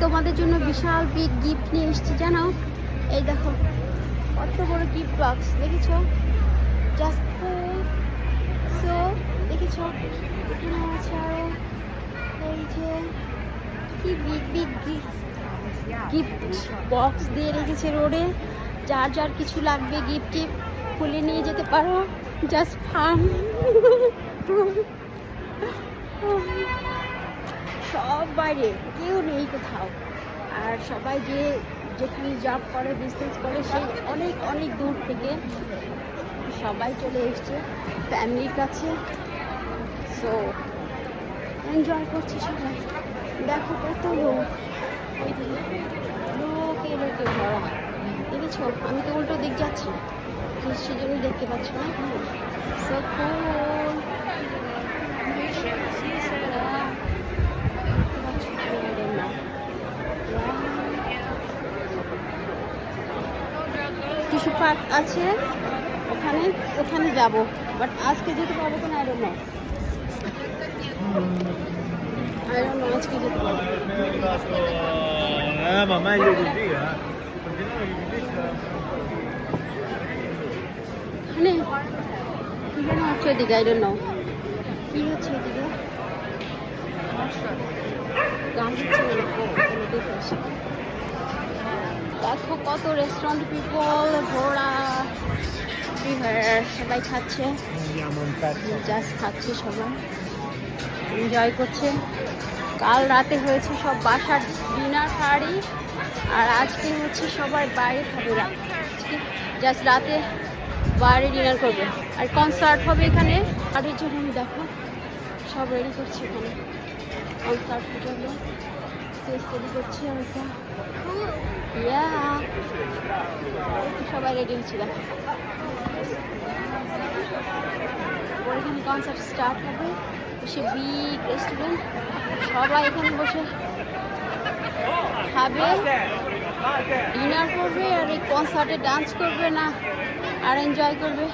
তোমাদের জন্য বিশাল big gift নিয়ে এসেছি জানো। এই দেখো কত বড় গিফট বক্স, দেখেছো? জাস্ট সো দেখেছো, এখানে আছে আরো এই যে কি বিগ বিগ গিফট বক্স দিয়ে রেখেছে রোডে। যার যার কিছু লাগবে গিফট টিফট খুলে নিয়ে যেতে পারো। Just fun. সব বাইরে, কেউ নেই কোথাও। আর সবাই যে যেখানে জব করে, বিজনেস করে, সেই অনেক অনেক দূর থেকে সবাই চলে এসছে ফ্যামিলির কাছে। সো এনজয় করছে সবাই। দেখো কত লোক, লোকে লোকে ভরা। দেখেছো? আমি তো উল্টো দিক যাচ্ছি, সেজন্য দেখতে পাচ্ছ না। সো কুল। টিস্যু পার্ক আছে ওখানে, ওখানে যাবো, বাট আজকে যেতে পারবো কিনা আই ডোন্ট নো। আজকে যেতে পারবো। Ma meglio così, continuare di এখানে কি যেন হচ্ছে এদিকে, আই ডোন্ট নো কি হচ্ছে এদিকে। গান হচ্ছে, দেখো কত রেস্টুরেন্ট পিপল ভরা, সবাই খাচ্ছে, জাস্ট খাচ্ছে, সবাই এনজয় করছে। কাল রাতে হয়েছে সব বাসার ডিনার পার্টি, আর আজকে হচ্ছে সবাই বাইরে খাবে। জাস্ট রাতে বাইরে ডিনার করবে, আর কনসার্ট হবে এখানে। আর এর জন্য দেখো সব রেডি করছে, এখানে কনসার্টের জন্য স্টেজ তৈরি করছে। ওইটা সবাই রেডি হচ্ছিল। এখানে কনসার্ট স্টার্ট হবে, সে বিগ রেস্টুরেন্ট, সবাই এখানে বসে খাবে, ডিনার করবে, আর এই কনসার্টে ডান্স করবে না আর এনজয় করবে।